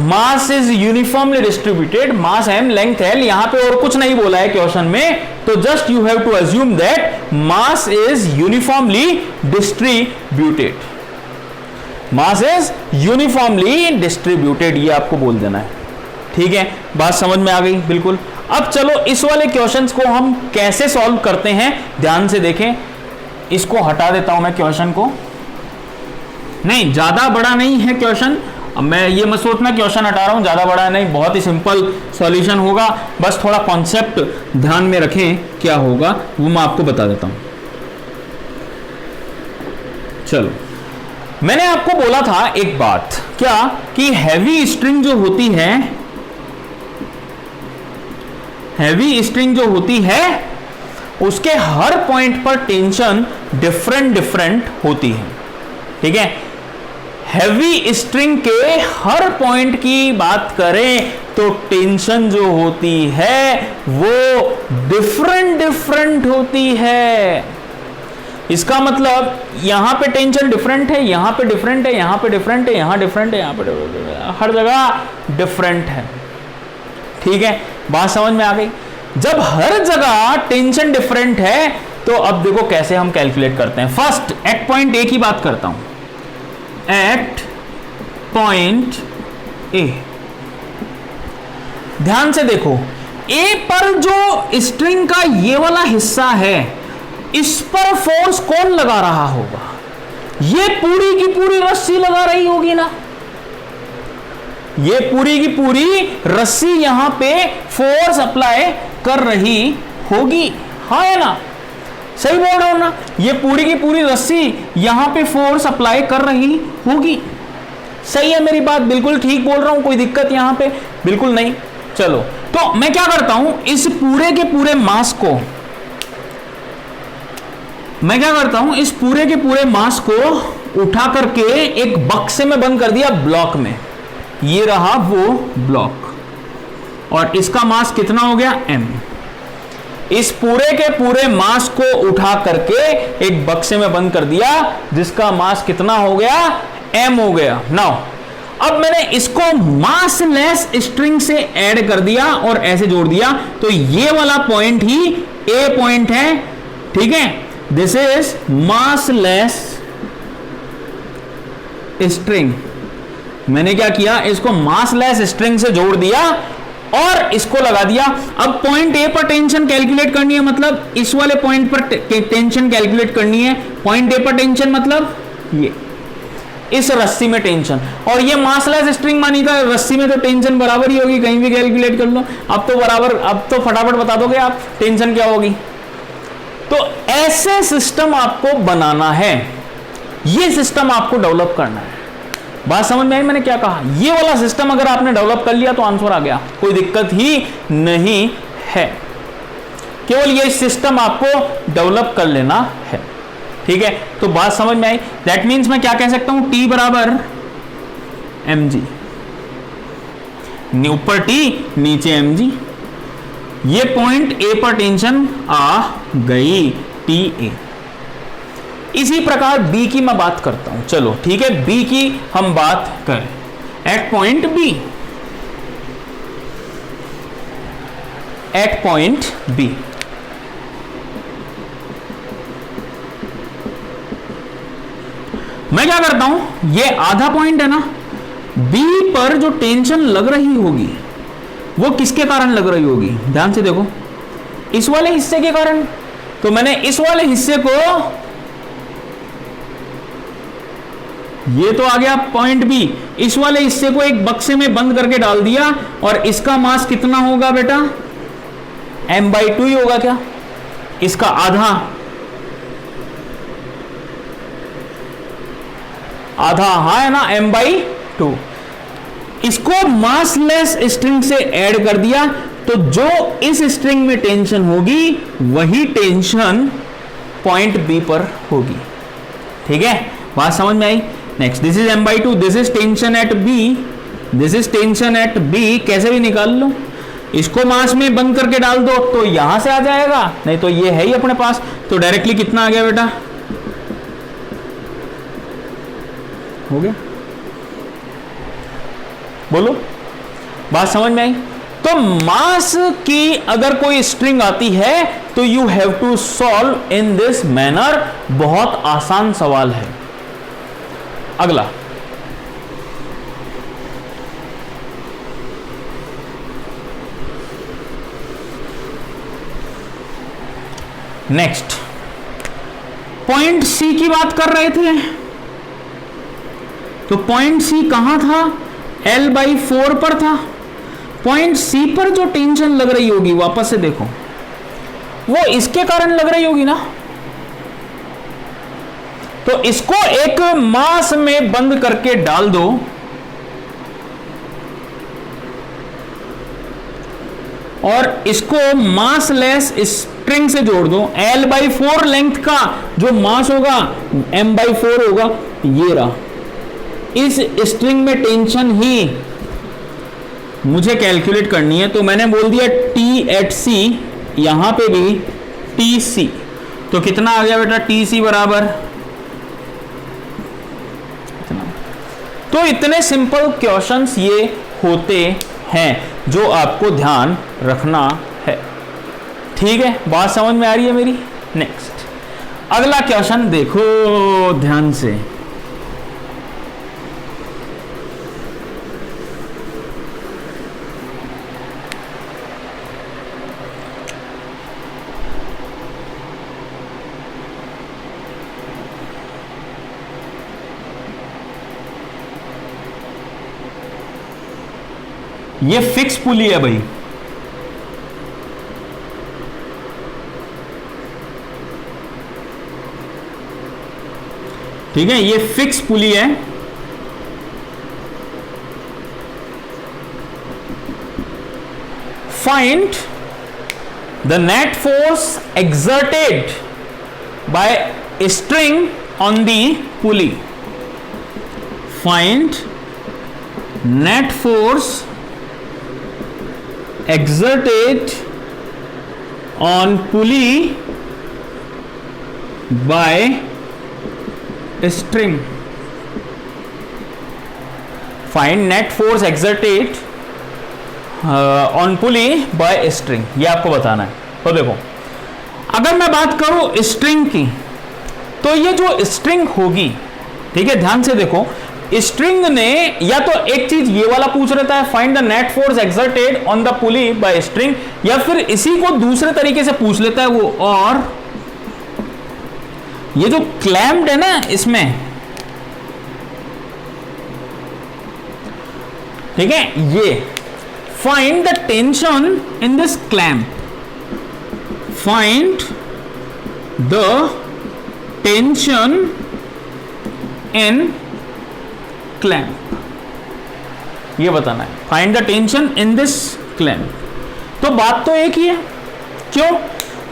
मास is uniformly distributed, mass m, length l, यहां पे और कुछ नहीं बोला है क्वेश्चन में, तो just you have to assume that mass is uniformly distributed, mass is uniformly distributed, ये आपको बोल देना है। ठीक है, बात समझ में आ गई बिल्कुल। अब चलो इस वाले क्वेश्चंस को हम कैसे सॉल्व करते हैं ध्यान से देखें। इसको हटा देता हूं मैं क्वेश्चन को, नहीं ज्यादा बड़ा नहीं है क्वेश्चन, अब मैं ये मत सोचना क्वेश्चन हटा रहा हूं, ज्यादा बड़ा नहीं, बहुत ही सिंपल सॉल्यूशन होगा, बस थोड़ा कॉन्सेप्ट ध्यान में रखें क्या होगा वो मैं आपको बता देता हूं। चलो, मैंने आपको बोला था एक बात, क्या कि हैवी स्ट्रिंग जो होती है, हैवी स्ट्रिंग जो होती है उसके हर पॉइंट पर टेंशन डिफरेंट डिफरेंट होती है। ठीक है, हैवी स्ट्रिंग के हर पॉइंट की बात करें तो टेंशन जो होती है वो डिफरेंट डिफरेंट होती है। इसका मतलब यहां पे टेंशन डिफरेंट है, यहां पे डिफरेंट है, यहां पे डिफरेंट है, यहां डिफरेंट है, यहां पे हर जगह डिफरेंट है। ठीक है, बात समझ में आ गई। जब हर जगह टेंशन डिफरेंट है तो अब देखो कैसे हम कैलकुलेट करते हैं। फर्स्ट एट पॉइंट ए की बात करता हूं, एट पॉइंट ए, ध्यान से देखो, ए पर जो स्ट्रिंग का ये वाला हिस्सा है इस पर फोर्स कौन लगा रहा होगा? ये पूरी की पूरी रस्सी लगा रही होगी ना, ये पूरी की पूरी रस्सी यहां पे फोर्स अप्लाई कर रही होगी, हाँ है ना, सही बोल रहा हूं ना, ये पूरी की पूरी रस्सी यहां पे फोर्स अप्लाई कर रही होगी। सही है मेरी बात, बिल्कुल ठीक बोल रहा हूं, कोई दिक्कत यहां पे बिल्कुल नहीं। चलो तो मैं क्या करता हूं, इस पूरे के पूरे मास को मैं क्या करता हूं, इस पूरे के पूरे मास को उठा करके एक बक्से में बंद कर दिया, ब्लॉक में। ये रहा वो ब्लॉक, और इसका मास कितना हो गया, m। इस पूरे के पूरे मास को उठा करके एक बक्से में बंद कर दिया, जिसका मास कितना हो गया, m हो गया। नाउ अब मैंने इसको मासलेस स्ट्रिंग से ऐड कर दिया और ऐसे जोड़ दिया, तो ये वाला पॉइंट ही A पॉइंट है, ठीक है। This is massless string. मैंने क्या किया, इसको मासलेस स्ट्रिंग से जोड़ दिया और इसको लगा दिया। अब पॉइंट ए पर टेंशन कैलकुलेट करनी है, मतलब इस वाले पॉइंट पर टेंशन कैलकुलेट करनी है। पॉइंट ए पर टेंशन मतलब ये इस रस्सी में टेंशन, और ये मासलेस स्ट्रिंग मानी था, रस्सी में तो टेंशन बराबर ही होगी, कहीं भी कैलकुलेट कर लो। अब तो बराबर, अब तो फटाफट बता दोगे आप टेंशन क्या होगी। तो ऐसे सिस्टम आपको बनाना है, ये सिस्टम आपको डेवलप करना है। बात समझ में आई मैंने क्या कहा, ये वाला सिस्टम अगर आपने डेवलप कर लिया तो आंसर आ गया, कोई दिक्कत ही नहीं है। केवल ये सिस्टम आपको डेवलप कर लेना है, ठीक है। तो बात समझ में आई। दैट मीन्स मैं क्या कह सकता हूं, T बराबर mg, ऊपर T नीचे mg। ये पॉइंट A पर टेंशन आ गई, TA। इसी प्रकार B की मैं बात करता हूं, चलो ठीक है, B की हम बात करें। At point B, at point B मैं क्या करता हूं, ये आधा पॉइंट है ना, B पर जो टेंशन लग रही होगी वो किसके कारण लग रही होगी, ध्यान से देखो, इस वाले हिस्से के कारण। तो मैंने इस वाले हिस्से को, ये तो आ गया पॉइंट B, इस वाले हिस्से को एक बक्से में बंद करके डाल दिया, और इसका मास कितना होगा बेटा, m/2 ही होगा क्या, इसका आधा, आधा हाँ है ना, m/2। इसको मासलेस स्ट्रिंग से ऐड कर दिया, तो जो इस स्ट्रिंग में टेंशन होगी वही टेंशन पॉइंट B पर होगी, ठीक है। बात समझ में आई। Next, this is m/2, this is tension at B, this is tension at B। कैसे भी निकाल लो, इसको मास में बंद करके डाल दो तो यहां से आ जाएगा, नहीं तो ये है ही अपने पास, तो डायरेक्टली कितना आ गया बेटा, हो गया। बोलो, बात समझ में आई। तो मास की अगर कोई स्ट्रिंग आती है तो you have to solve in this manner, बहुत आसान सवाल है। अगला, नेक्स्ट, पॉइंट सी की बात कर रहे थे, तो पॉइंट सी कहां था, L/4 पर था। पॉइंट सी पर जो टेंशन लग रही होगी, वापस से देखो, वो इसके कारण लग रही होगी ना, तो इसको एक मास में बंद करके डाल दो, और इसको मासलेस स्ट्रिंग से जोड़ दो। L/4 लेंथ का जो मास होगा m/4 होगा, ये रहा। इस स्ट्रिंग में टेंशन ही मुझे कैलकुलेट करनी है, तो मैंने बोल दिया T@C, यहां पे भी TC, तो कितना आ गया बेटा, TC बराबर। तो इतने सिंपल क्वेश्चंस ये होते हैं जो आपको ध्यान रखना है, ठीक है। बात समझ में आ रही है मेरी। नेक्स्ट, अगला क्वेश्चन देखो ध्यान से। ये फिक्स पुली है भाई, ठीक है, ये फिक्स पुली है। Find the net force exerted by a string on the pulley. Find net force exerted on pulley by a string. Find net force exerted on pulley by a string. ये आपको बताना है। तो देखो, अगर मैं बात करूं स्ट्रिंग की, तो ये जो स्ट्रिंग होगी, ठीक है, ध्यान से देखो, स्ट्रिंग ने या तो एक चीज ये वाला पूछ रहता है, find the net force exerted on the pulley by string, या फिर इसी को दूसरे तरीके से पूछ लेता है वो, और ये जो क्लैम्प्ड है ना इसमें, ठीक है, ये find the tension in this clamp, find the tension in clamp, ये बताना है, find the tension in this clamp. तो बात तो एक ही है, क्यों?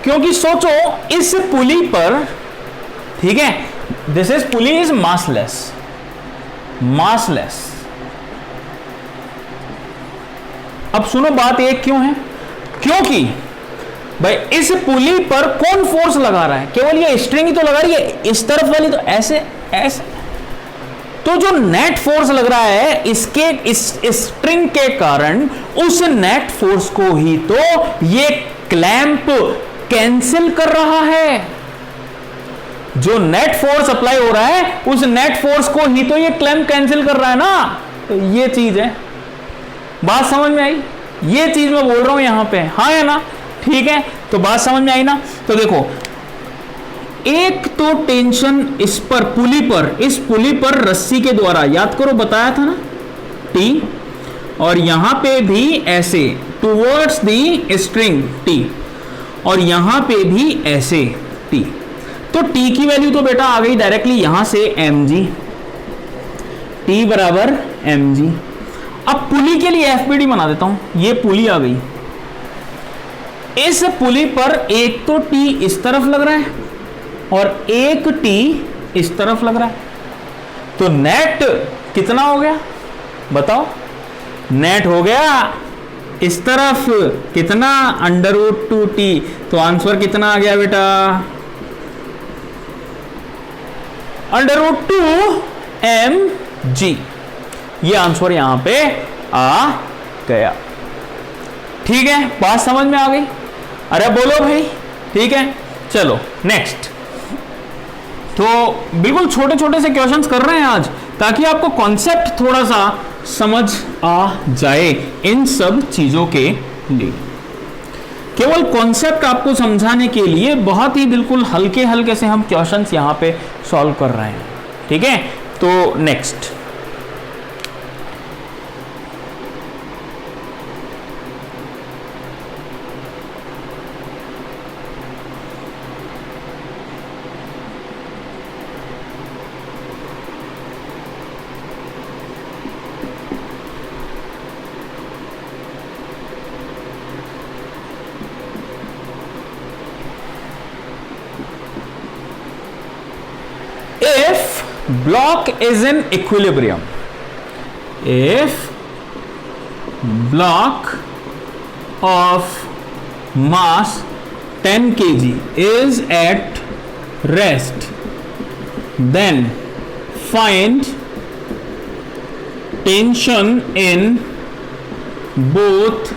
क्योंकि सोचो इस पुली पर, ठीक है, this is pulley is massless, massless. अब सुनो बात एक क्यों है, क्योंकि भाई इस पुली पर कौन फोर्स लगा रहा है? केवल ये स्ट्रिंग ही तो लगा रही है, इस तरफ वाली तो ऐसे ऐसे, तो जो नेट फोर्स लग रहा है इसके इस स्ट्रिंग के कारण, उस नेट फोर्स को ही तो ये क्लैंप कैंसिल कर रहा है। जो नेट फोर्स अप्लाई हो रहा है उस नेट फोर्स को ही तो ये क्लैंप कैंसिल कर रहा है ना। तो ये चीज है, बात समझ में आई? ये चीज मैं बोल रहा हूं यहां पे, हाँ या ना? ठीक है, तो बात समझ में आई ना? तो देखो, एक तो टेंशन इस पर पुली पर, इस पुली पर रस्सी के द्वारा, याद करो बताया था ना, टी, और यहां पे भी ऐसे टुवर्ड्स दी स्ट्रिंग टी, और यहां पे भी ऐसे टी। तो टी की वैल्यू तो बेटा आ गई डायरेक्टली यहां से mg, टी बराबर mg। अब पुली के लिए एफबीडी बना देता हूं, ये पुली आ गई, इस पुली पर एक तो टी इस तरफ लग रहा है और एक टी इस तरफ लग रहा है, तो नेट कितना हो गया बताओ? नेट हो गया इस तरफ कितना, √2t, तो आंसर कितना आ गया बेटा? √2mg, ये आंसर यहां पे आ गया। ठीक है, बात समझ में आ गई? अरे बोलो भाई, ठीक है, चलो नेक्स्ट। तो बिल्कुल छोटे छोटे से क्वेश्चंस कर रहे हैं आज, ताकि आपको कॉन्सेप्ट थोड़ा सा समझ आ जाए इन सब चीजों के लिए। केवल कॉन्सेप्ट आपको समझाने के लिए बहुत ही बिल्कुल हल्के हल्के से हम क्वेश्चंस यहां पे सॉल्व कर रहे हैं। ठीक है, तो next, block is in equilibrium, if block of mass 10 kg is at rest, then find tension in both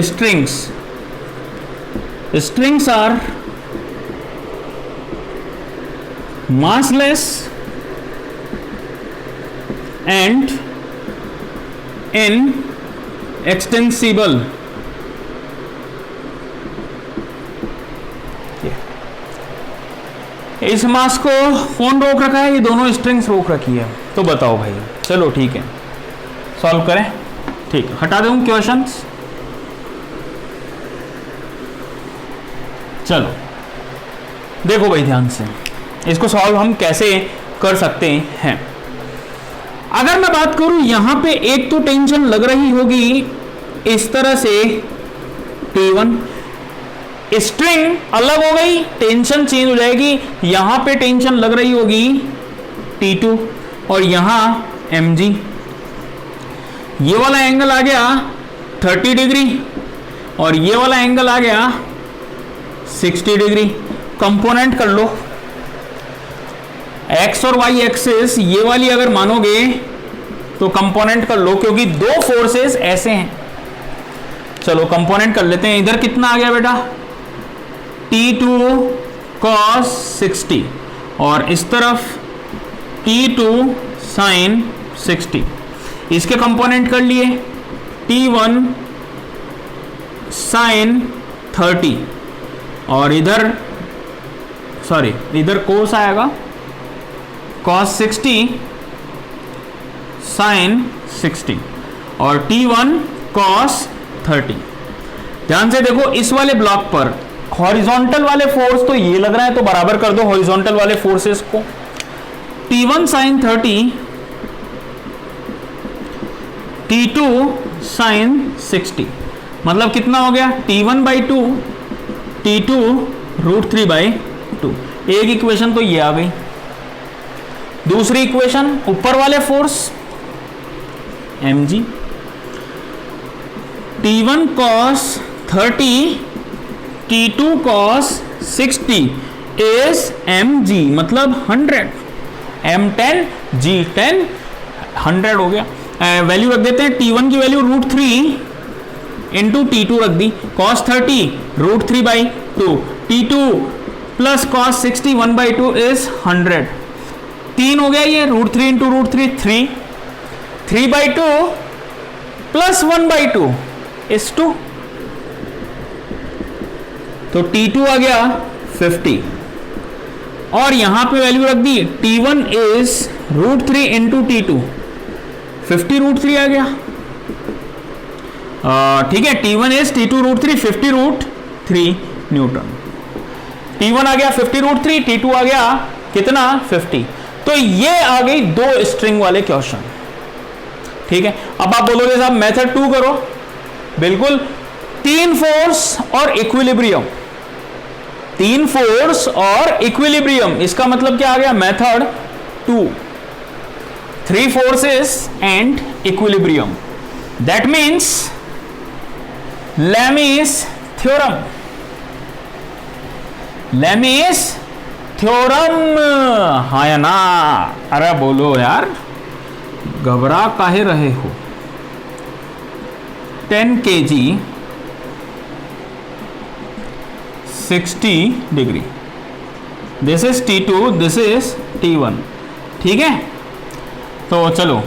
strings. Strings are massless and inextensible. इस मास को कौन रोक रखा है? ये दोनों स्ट्रिंग्स रोक रखी है। तो बताओ भाई, चलो ठीक है, सॉल्व करें। ठीक है, हटा दूं क्वेश्चंस। चलो देखो भाई ध्यान से, इसको सॉल्व हम कैसे कर सकते हैं। अगर मैं बात करूं यहां पे एक तो टेंशन लग रही होगी इस तरह से T1, स्ट्रिंग अलग हो गई, टेंशन चेंज हो जाएगी। यहां पे टेंशन लग रही होगी T2 और यहां mg, ये वाला एंगल आ गया 30 डिग्री और ये वाला एंगल आ गया 60 डिग्री। कंपोनेंट कर लो, x और y एक्सिस ये वाली अगर मानोगे तो कंपोनेंट कर लो, क्योंकि दो फोर्सेस ऐसे हैं। चलो कंपोनेंट कर लेते हैं। इधर कितना आ गया बेटा T2 cos 60 और इस तरफ T2 sin 60। इसके कंपोनेंट कर लिए T1 sin 30 और इधर सॉरी इधर कोस आएगा cos 60 sin 60 और T1 cos 30। ध्यान से देखो, इस वाले ब्लॉक पर हॉरिजॉन्टल वाले फोर्स तो ये लग रहा है, तो बराबर कर दो हॉरिजॉन्टल वाले फोर्सेस को। T1 sin 30, T2 sin 60, मतलब कितना हो गया T1/2 T2 √3/2। एक इक्वेशन तो ये आ गई। दूसरी इक्वेशन ऊपर वाले force mg, T1 cos 30 T2 cos 60 is mg, मतलब 100, m10 g10 100 हो गया। वैल्यू रख देते हैं, T1 की वैल्यू √3 इंटू T2 रख दी, cos 30 √3/2, T2 plus cos 60 1/2 is 100। 3 हो गया ये, √3 इंटू √3 3, 3/2 प्लस 1/2 इज 2, तो T2 आ गया 50 और यहां पे वैल्यू रख दी T1 इज √3 इंटू T2, 50 √3 आ गया। ठीक है, T1 is T2 √3 50 √3 Newton. T1 आ गया 50 √3, T2 आ गया कितना 50। तो ये आ गई दो स्ट्रिंग वाले क्वेश्चन। ठीक है, अब आप बोलोगे साहब मेथड 2 करो। बिल्कुल, 3 फोर्स और इक्विलिब्रियम, 3 फोर्स और इक्विलिब्रियम, इसका मतलब क्या आ गया method 2, 3 forces and equilibrium. That means Lami's theorem, Lami's theorem, हाँ या ना? अरे बोलो यार, घबरा काहे रहे हो? 10 kg 60 degree, this is T2, this is T1। ठीक है, तो चलो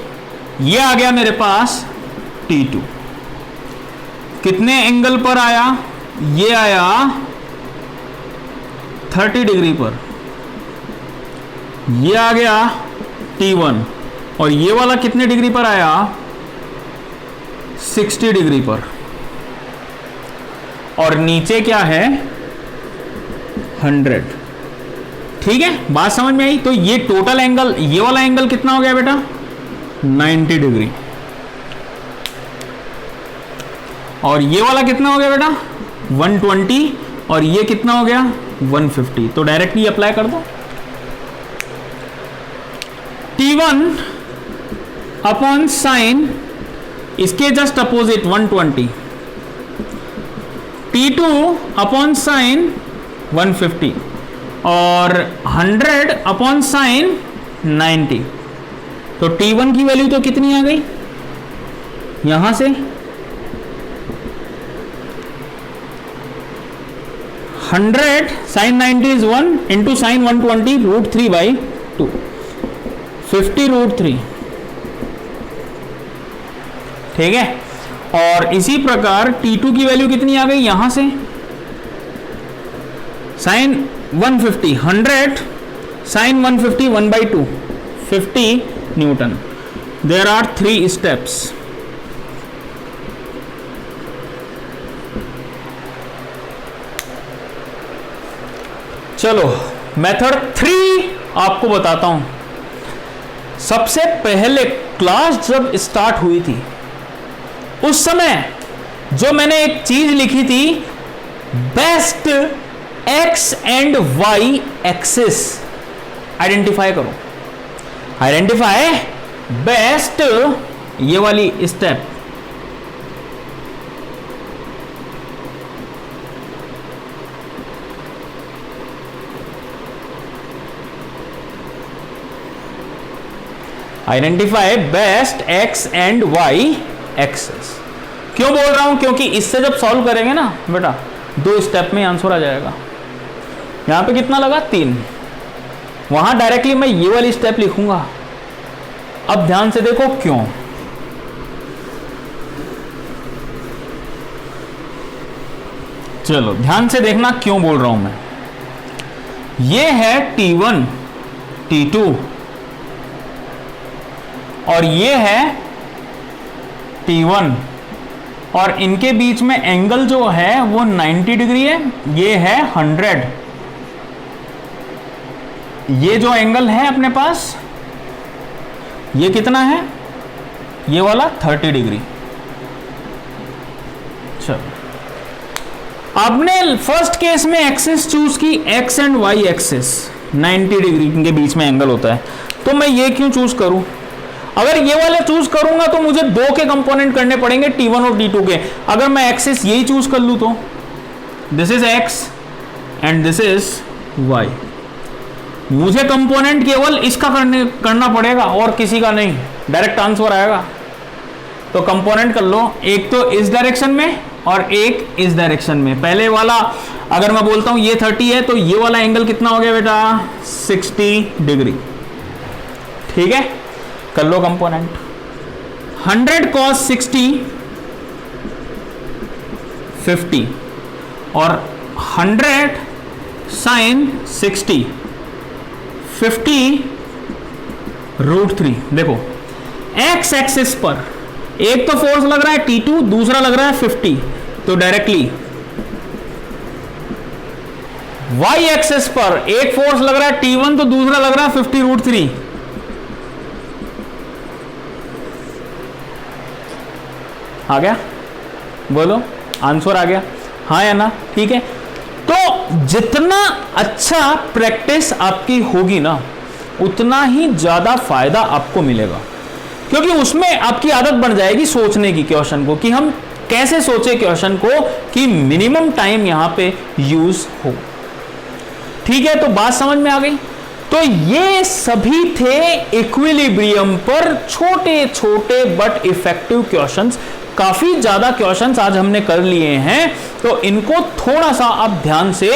ये आ गया मेरे पास T2, कितने एंगल पर आया? ये आया 30 डिग्री पर। ये आ गया T1 और ये वाला कितने डिग्री पर आया? 60 डिग्री पर। और नीचे क्या है? 100। ठीक है, बात समझ में आई? तो ये टोटल एंगल, ये वाला एंगल कितना हो गया बेटा? 90 डिग्री। और ये वाला कितना हो गया बेटा? 120। और ये कितना हो गया? 150। तो डायरेक्टली अप्लाई कर दो। T1 अपॉन साइन इसके just opposite 120, T2 upon sine 150 और 100 अपॉन साइन 90। तो T1 की वैल्यू तो कितनी आ गई यहां से? 100 साइन 90 इज 1 इंटू साइन 120 √3/2, 50 √3। ठीक है, और इसी प्रकार T2 की वैल्यू कितनी आ गई यहां से? Sine 150, 100 sine 150 1/2, 50 newton. There are 3 steps. चलो मेथड 3 आपको बताता हूं। सबसे पहले क्लास जब स्टार्ट हुई थी उस समय जो मैंने एक चीज लिखी थी, best X and Y axis identify करो। आइडेंटिफाई बेस्ट, ये वाली step, identify best X and Y axes. क्यों बोल रहा हूं? क्योंकि इससे जब सॉल्व करेंगे ना बेटा, 2 स्टेप में आंसर आ जाएगा। यहां पे कितना लगा? 3। वहां डायरेक्टली मैं ये वाली स्टेप लिखूंगा। अब ध्यान से देखो क्यों। चलो ध्यान से देखना क्यों बोल रहा हूं मैं। ये है T1 T2 और ये है T1 और इनके बीच में एंगल जो है वो 90 डिग्री है, ये है 100। ये जो एंगल है अपने पास ये कितना है? ये वाला 30 डिग्री। चलो आपने फर्स्ट केस में एक्सिस चूज की, X and Y axis 90 degree के बीच में एंगल होता है, तो मैं ये क्यों चूज करूं? अगर ये वाले चूज करूंगा तो मुझे 2 के कंपोनेंट करने पड़ेंगे, T1 और T2 के। अगर मैं एक्सिस यही चूज कर लूं तो this is X and this is Y, मुझे कंपोनेंट केवल इसका करना पड़ेगा और किसी का नहीं, डायरेक्ट आंसर आएगा। तो कंपोनेंट कर लो, एक तो इस डायरेक्शन में और एक इस डायरेक्शन में। पहले वाला अगर मैं बोलता हूं ये 30 है तो ये वाला एंगल कितना हो गया बेटा? 60 डिग्री। ठीक है, कर लो कंपोनेंट। 100 cos 60 50 और 100 sin 60 50 √3। देखो एक्स एक्सिस पर एक तो फोर्स लग रहा है T2, दूसरा लग रहा है 50, तो डायरेक्टली वाई एक्सिस पर एक फोर्स लग रहा है T1 तो दूसरा लग रहा है 50 √3। आ गया? बोलो आंसर आ गया, हाँ या ना? ठीक है, तो जितना अच्छा प्रैक्टिस आपकी होगी ना उतना ही ज्यादा फायदा आपको मिलेगा, क्योंकि उसमें आपकी आदत बन जाएगी सोचने की क्वेश्चन को, कि हम कैसे सोचे क्वेश्चन को कि मिनिमम टाइम यहां पे यूज हो। ठीक है, तो बात समझ में आ गई। तो ये सभी थे इक्विलिब्रियम पर छोटे छोटे बट इफेक्टिव क्वेश्चंस। काफी ज्यादा क्वेश्चंस आज हमने कर लिए हैं, तो इनको थोड़ा सा आप ध्यान से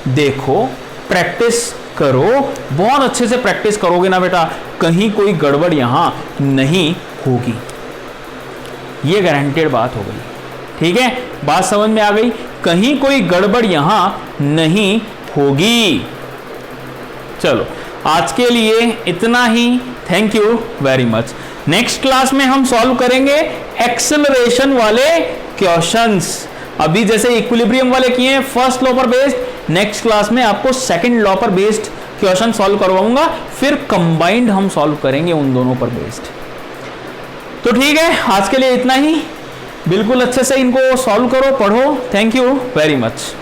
देखो, प्रैक्टिस करो। बहुत अच्छे से प्रैक्टिस करोगे ना बेटा, कहीं कोई गड़बड़ यहां नहीं होगी, ये गारंटेड बात हो गई। ठीक है, बात समझ में आ गई? कहीं कोई गड़बड़ यहां नहीं होगी। चलो आज के लिए इतना ही, thank you very much. Next class में हम सॉल्व करेंगे एक्सेलरेशन वाले क्वेश्चंस। अभी जैसे इक्विलिब्रियम वाले किए हैं फर्स्ट लॉ पर बेस्ड, नेक्स्ट क्लास में आपको सेकंड लॉ पर बेस्ड क्वेश्चन सॉल्व करवाऊंगा, फिर कंबाइंड हम सॉल्व करेंगे उन दोनों पर बेस्ड। तो ठीक है, आज के लिए इतना ही। बिल्कुल अच्छे से इनको सॉल्व करो, पढ़ो। Thank you very much.